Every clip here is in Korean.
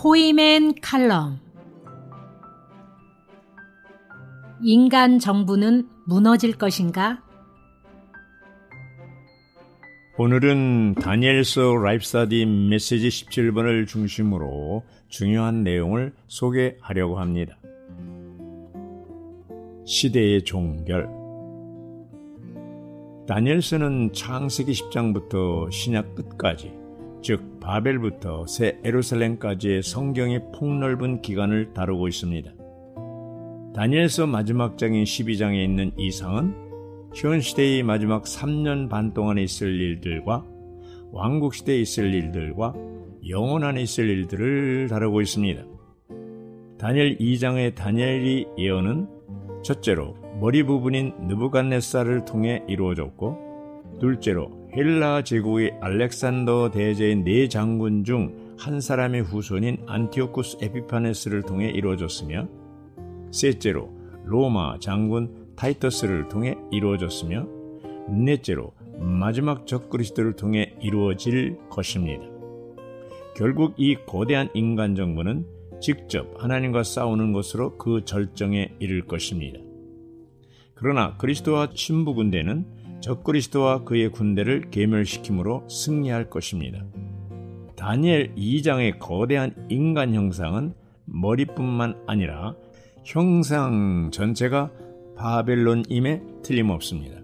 포이맨 칼럼. 인간 정부는 무너질 것인가? 오늘은 다니엘서 라이프스터디 메시지 17번을 중심으로 중요한 내용을 소개하려고 합니다. 시대의 종결. 다니엘서는 창세기 10장부터 신약 끝까지, 즉 바벨부터 새 예루살렘까지의 성경의 폭넓은 기간을 다루고 있습니다. 다니엘서 마지막 장인 12장에 있는 이상은 현 시대의 마지막 3년 반 동안에 있을 일들과 왕국 시대에 있을 일들과 영원 안에 있을 일들을 다루고 있습니다. 다니엘 2장의 다니엘의 예언은 첫째로 머리 부분인 느부갓네살을 통해 이루어졌고, 둘째로 헬라 제국의 알렉산더 대제의 네 장군 중 한 사람의 후손인 안티오쿠스 에피파네스를 통해 이루어졌으며, 셋째로 로마 장군 타이터스를 통해 이루어졌으며, 넷째로 마지막 적그리스도를 통해 이루어질 것입니다. 결국 이 거대한 인간 정부는 직접 하나님과 싸우는 것으로 그 절정에 이를 것입니다. 그러나 그리스도와 신부 군대는 적그리스도와 그의 군대를 괴멸시킴으로 승리할 것입니다. 다니엘 2장의 거대한 인간 형상은 머리뿐만 아니라 형상 전체가 바벨론임에 틀림없습니다.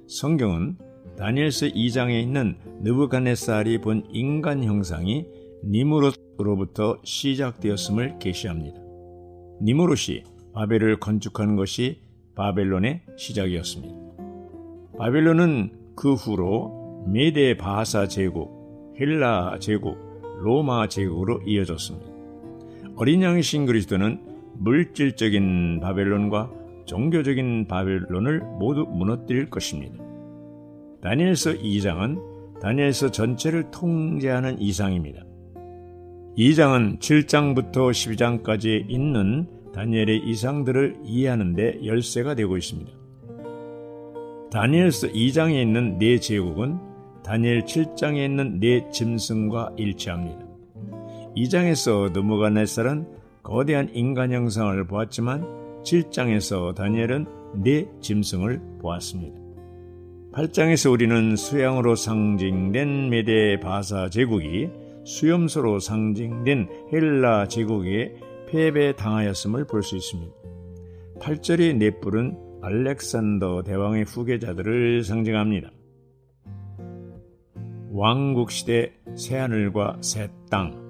성경은 다니엘서 2장에 있는 느부갓네살이 본 인간 형상이 니무롯으로부터 시작되었음을 계시합니다. 니무롯이 바벨을 건축한 것이 바벨론의 시작이었습니다. 바벨론은 그 후로 메데 바사 제국, 헬라 제국, 로마 제국으로 이어졌습니다. 어린 양이신 그리스도는 물질적인 바벨론과 종교적인 바벨론을 모두 무너뜨릴 것입니다. 다니엘서 2장은 다니엘서 전체를 통제하는 이상입니다. 2장은 7장부터 12장까지 있는 다니엘의 이상들을 이해하는 데 열쇠가 되고 있습니다. 다니엘서 2장에 있는 네 제국은 다니엘 7장에 있는 네 짐승과 일치합니다. 2장에서 느부갓네살은 거대한 인간 형상을 보았지만 7장에서 다니엘은 네 짐승을 보았습니다. 8장에서 우리는 수양으로 상징된 메데 바사 제국이 수염소로 상징된 헬라 제국에 패배당하였음을 볼 수 있습니다. 8절의 넷불은 알렉산더 대왕의 후계자들을 상징합니다. 왕국시대 새하늘과 새 땅.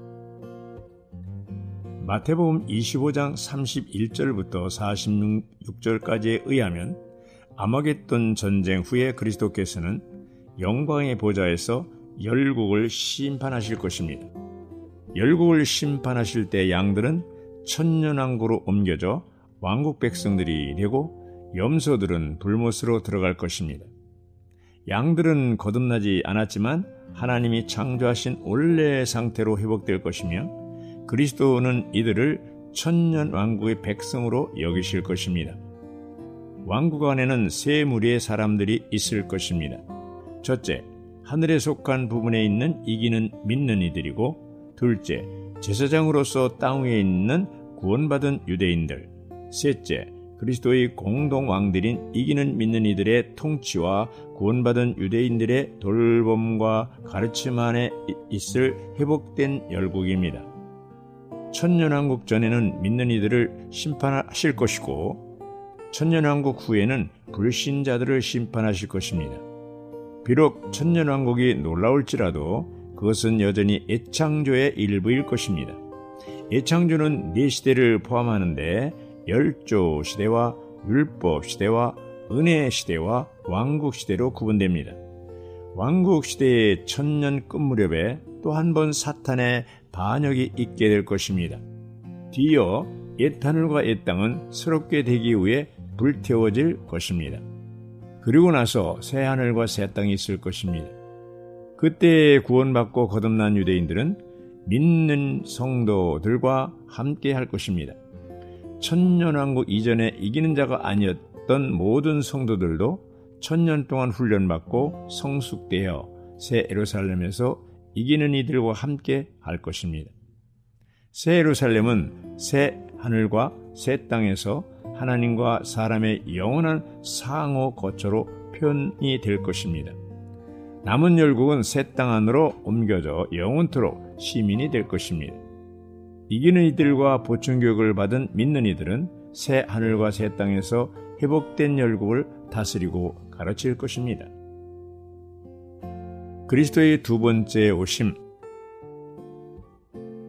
마태복음 25장 31절부터 46절까지에 의하면 아마겟돈 전쟁 후에 그리스도께서는 영광의 보좌에서 열국을 심판하실 것입니다. 열국을 심판하실 때 양들은 천년왕국으로 옮겨져 왕국 백성들이 되고 염소들은 불못으로 들어갈 것입니다. 양들은 거듭나지 않았지만 하나님이 창조하신 원래의 상태로 회복될 것이며, 그리스도는 이들을 천년왕국의 백성으로 여기실 것입니다. 왕국 안에는 세 무리의 사람들이 있을 것입니다. 첫째, 하늘에 속한 부분에 있는 이기는 믿는 이들이고, 둘째, 제사장으로서 땅 위에 있는 구원받은 유대인들, 셋째, 그리스도의 공동왕들인 이기는 믿는 이들의 통치와 구원받은 유대인들의 돌봄과 가르침 안에 있을 회복된 열국입니다. 천년왕국 전에는 믿는 이들을 심판하실 것이고, 천년왕국 후에는 불신자들을 심판하실 것입니다. 비록 천년왕국이 놀라울지라도 그것은 여전히 애창조의 일부일 것입니다. 애창조는 네 시대를 포함하는데 열조 시대와 율법 시대와 은혜 시대와 왕국 시대로 구분됩니다. 왕국 시대의 천년 끝 무렵에 또 한 번 사탄의 반역이 있게 될 것입니다. 뒤이어 옛 하늘과 옛 땅은 새롭게 되기 위해 불태워질 것입니다. 그리고 나서 새 하늘과 새 땅이 있을 것입니다. 그때 구원받고 거듭난 유대인들은 믿는 성도들과 함께 할 것입니다. 천년왕국 이전에 이기는 자가 아니었던 모든 성도들도 천년 동안 훈련받고 성숙되어 새 예루살렘에서 이기는 이들과 함께 할 것입니다. 새 예루살렘은 새 하늘과 새 땅에서 하나님과 사람의 영원한 상호 거처로 표현이 될 것입니다. 남은 열국은 새 땅 안으로 옮겨져 영원토록 시민이 될 것입니다. 이기는 이들과 보충교육을 받은 믿는 이들은 새 하늘과 새 땅에서 회복된 열국을 다스리고 가르칠 것입니다. 그리스도의 두 번째 오심.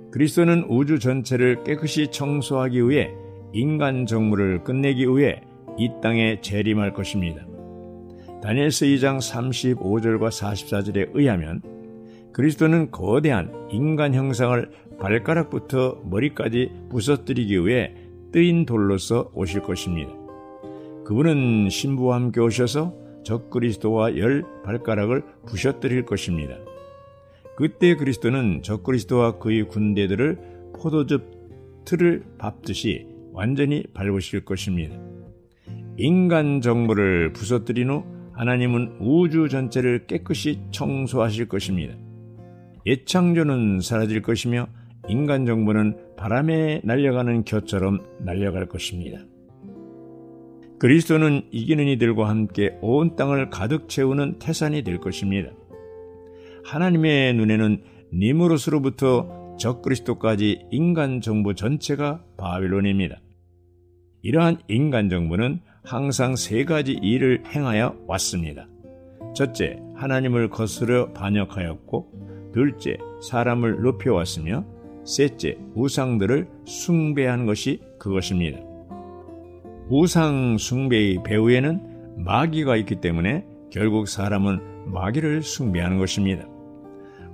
그리스도는 우주 전체를 깨끗이 청소하기 위해 인간 정물을 끝내기 위해 이 땅에 재림할 것입니다. 다니엘서 2장 35절과 44절에 의하면 그리스도는 거대한 인간 형상을 발가락부터 머리까지 부서뜨리기 위해 뜨인 돌로서 오실 것입니다. 그분은 신부와 함께 오셔서 적그리스도와 10발가락을 부셔뜨릴 것입니다. 그때 그리스도는 적그리스도와 그의 군대들을 포도즙 틀을 밟듯이 완전히 밟으실 것입니다. 인간 정물을 부서뜨린 후 하나님은 우주 전체를 깨끗이 청소하실 것입니다. 예창조는 사라질 것이며 인간 정부는 바람에 날려가는 겨처럼 날려갈 것입니다. 그리스도는 이기는 이들과 함께 온 땅을 가득 채우는 태산이 될 것입니다. 하나님의 눈에는 니무롯으로부터 적그리스도까지 인간 정부 전체가 바빌론입니다. 이러한 인간 정부는 항상 세 가지 일을 행하여 왔습니다. 첫째, 하나님을 거스려 반역하였고, 둘째, 사람을 높여왔으며, 셋째, 우상들을 숭배한 것이 그것입니다. 우상 숭배의 배후에는 마귀가 있기 때문에 결국 사람은 마귀를 숭배하는 것입니다.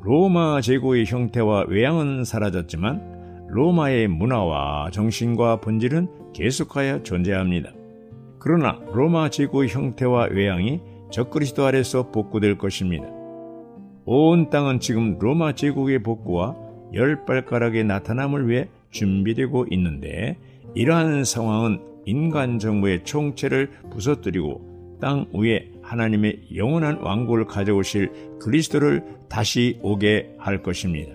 로마 제국의 형태와 외양은 사라졌지만 로마의 문화와 정신과 본질은 계속하여 존재합니다. 그러나 로마 제국의 형태와 외양이 적그리스도 아래서 복구될 것입니다. 온 땅은 지금 로마 제국의 복구와 10발가락의 나타남을 위해 준비되고 있는데, 이러한 상황은 인간 정부의 총체를 부서뜨리고 땅 위에 하나님의 영원한 왕국을 가져오실 그리스도를 다시 오게 할 것입니다.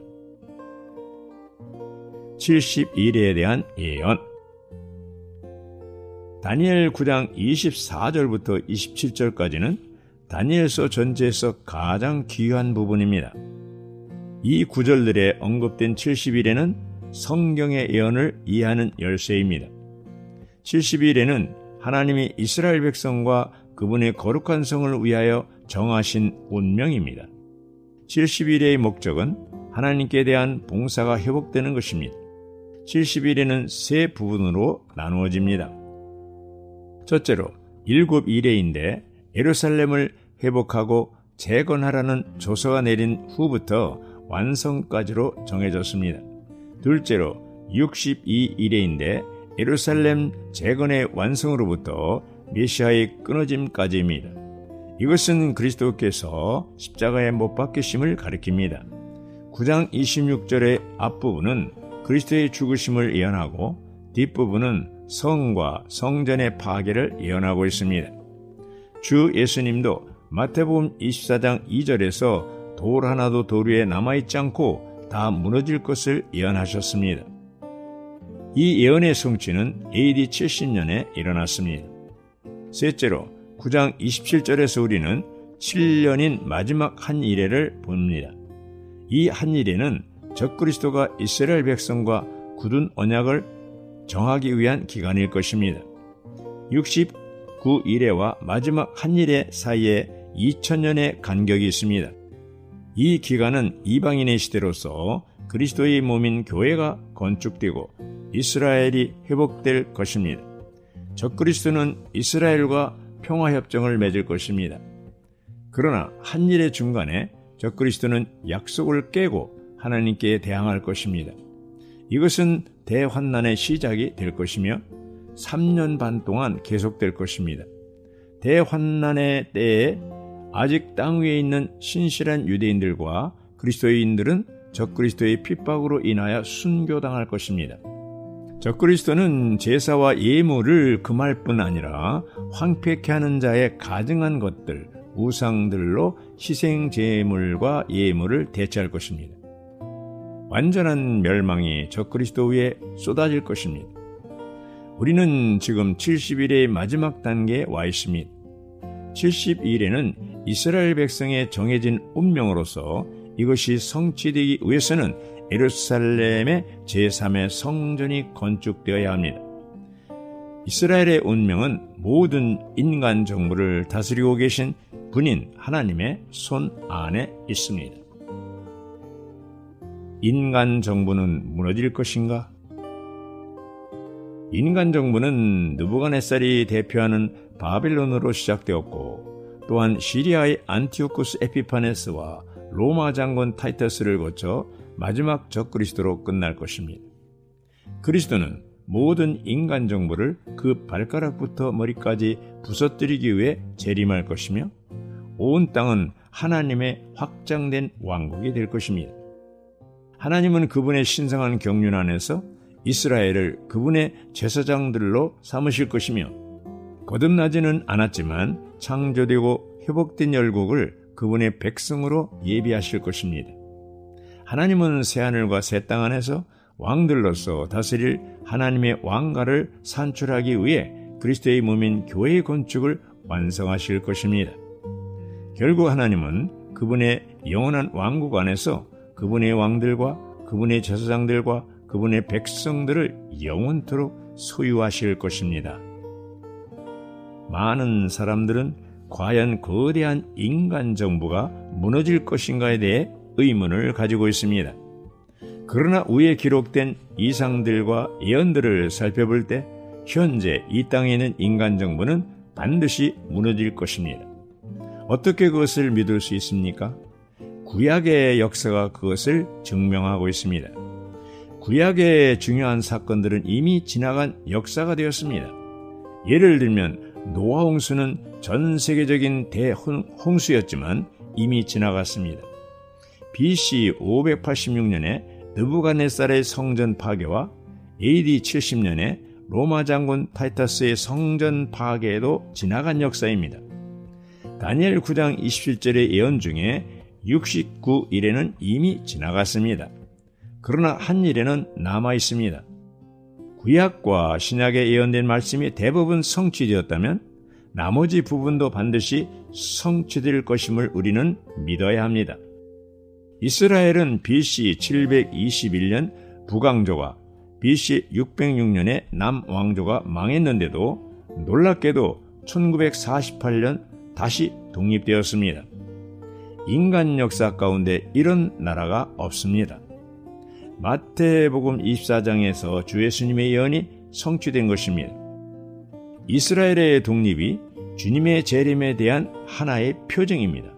70일에 대한 예언. 다니엘 9장 24절부터 27절까지는 다니엘서 전체에서 가장 귀한 부분입니다. 이 구절들에 언급된 70일에는 성경의 예언을 이해하는 열쇠입니다. 70일에는 하나님이 이스라엘 백성과 그분의 거룩한 성을 위하여 정하신 운명입니다. 70일의 목적은 하나님께 대한 봉사가 회복되는 것입니다. 70일에는 세 부분으로 나누어집니다. 첫째로 7일에인데 예루살렘을 회복하고 재건하라는 조서가 내린 후부터 완성까지로 정해졌습니다. 둘째로 62일에인데 예루살렘 재건의 완성으로부터 메시아의 끊어짐까지입니다. 이것은 그리스도께서 십자가에 못 박히심을 가리킵니다. 9장 26절의 앞부분은 그리스도의 죽으심을 예언하고 뒷부분은 성과 성전의 파괴를 예언하고 있습니다. 주 예수님도 마태복음 24장 2절에서 돌 하나도 돌 위에 남아있지 않고 다 무너질 것을 예언하셨습니다. 이 예언의 성취는 AD 70년에 일어났습니다. 셋째로 9장 27절에서 우리는 7년인 마지막 한 이레를 봅니다. 이 한 이레는 적그리스도가 이스라엘 백성과 굳은 언약을 정하기 위한 기간일 것입니다. 69일에와 마지막 한 이레 사이에 2000년의 간격이 있습니다. 이 기간은 이방인의 시대로서 그리스도의 몸인 교회가 건축되고 이스라엘이 회복될 것입니다. 적그리스도는 이스라엘과 평화협정을 맺을 것입니다. 그러나 한 일의 중간에 적그리스도는 약속을 깨고 하나님께 대항할 것입니다. 이것은 대환난의 시작이 될 것이며 3년 반 동안 계속될 것입니다. 대환난의 때에 아직 땅 위에 있는 신실한 유대인들과 그리스도인들은 적그리스도의 핍박으로 인하여 순교당할 것입니다. 적그리스도는 제사와 예물을 금할 뿐 아니라 황폐케 하는 자의 가증한 것들, 우상들로 희생 제물과 예물을 대체할 것입니다. 완전한 멸망이 적그리스도 위에 쏟아질 것입니다. 우리는 지금 70일의 마지막 단계에 와 있습니다. 70일에는 이스라엘 백성의 정해진 운명으로서 이것이 성취되기 위해서는 예루살렘의 제3의 성전이 건축되어야 합니다. 이스라엘의 운명은 모든 인간 정부를 다스리고 계신 분인 하나님의 손 안에 있습니다. 인간 정부는 무너질 것인가? 인간 정부는 느부갓네살이 대표하는 바벨론으로 시작되었고 또한 시리아의 안티오쿠스 에피파네스와 로마 장군 타이터스를 거쳐 마지막 적그리스도로 끝날 것입니다. 그리스도는 모든 인간 정부를 그 발가락부터 머리까지 부서뜨리기 위해 재림할 것이며 온 땅은 하나님의 확장된 왕국이 될 것입니다. 하나님은 그분의 신성한 경륜 안에서 이스라엘을 그분의 제사장들로 삼으실 것이며 거듭나지는 않았지만 창조되고 회복된 열국을 그분의 백성으로 예비하실 것입니다. 하나님은 새하늘과 새 땅 안에서 왕들로서 다스릴 하나님의 왕가를 산출하기 위해 그리스도의 몸인 교회의 건축을 완성하실 것입니다. 결국 하나님은 그분의 영원한 왕국 안에서 그분의 왕들과 그분의 제사장들과 그분의 백성들을 영원토록 소유하실 것입니다. 많은 사람들은 과연 거대한 인간 정부가 무너질 것인가에 대해 의문을 가지고 있습니다. 그러나 위에 기록된 이상들과 예언들을 살펴볼 때 현재 이 땅에 있는 인간 정부는 반드시 무너질 것입니다. 어떻게 그것을 믿을 수 있습니까? 구약의 역사가 그것을 증명하고 있습니다. 구약의 중요한 사건들은 이미 지나간 역사가 되었습니다. 예를 들면 노아 홍수는 전 세계적인 대홍수였지만 이미 지나갔습니다. BC 586년에 느부갓네살의 성전 파괴와 AD 70년에 로마 장군 타이터스의 성전 파괴에도 지나간 역사입니다. 다니엘 9장 27절의 예언 중에 69일에는 이미 지나갔습니다. 그러나 한 일에는 남아 있습니다. 구약과 신약에 예언된 말씀이 대부분 성취되었다면 나머지 부분도 반드시 성취될 것임을 우리는 믿어야 합니다. 이스라엘은 BC 721년 북왕조가 BC 606년에 남왕조가 망했는데도 놀랍게도 1948년 다시 독립되었습니다. 인간 역사 가운데 이런 나라가 없습니다. 마태복음 24장에서 주 예수님의 예언이 성취된 것입니다. 이스라엘의 독립이 주님의 재림에 대한 하나의 표징입니다.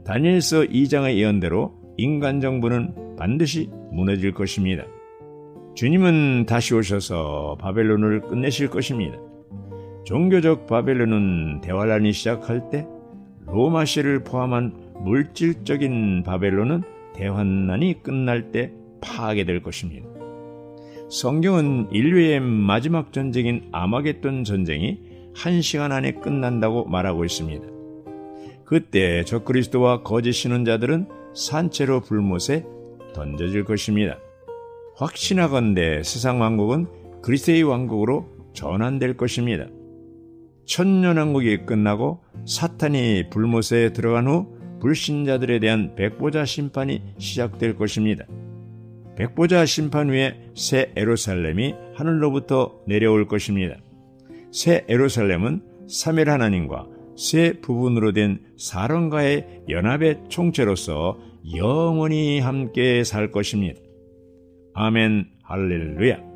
다니엘서 2장의 예언대로 인간 정부는 반드시 무너질 것입니다. 주님은 다시 오셔서 바벨론을 끝내실 것입니다. 종교적 바벨론은 대환란이 시작할 때, 로마시를 포함한 물질적인 바벨론은 대환란이 끝날 때 파괴될 것입니다. 성경은 인류의 마지막 전쟁인 아마겟돈 전쟁이 1시간 안에 끝난다고 말하고 있습니다. 그때 적그리스도와 거짓 신론자들은 산채로 불못에 던져질 것입니다. 확신하건대 세상 왕국은 그리스도의 왕국으로 전환될 것입니다. 천년왕국이 끝나고 사탄이 불못에 들어간 후 불신자들에 대한 백보자 심판이 시작될 것입니다. 백보자 심판 후에 새 예루살렘이 하늘로부터 내려올 것입니다. 새 예루살렘은 삼위 하나님과 세 부분으로 된 사랑과의 연합의 총체로서 영원히 함께 살 것입니다. 아멘, 할렐루야.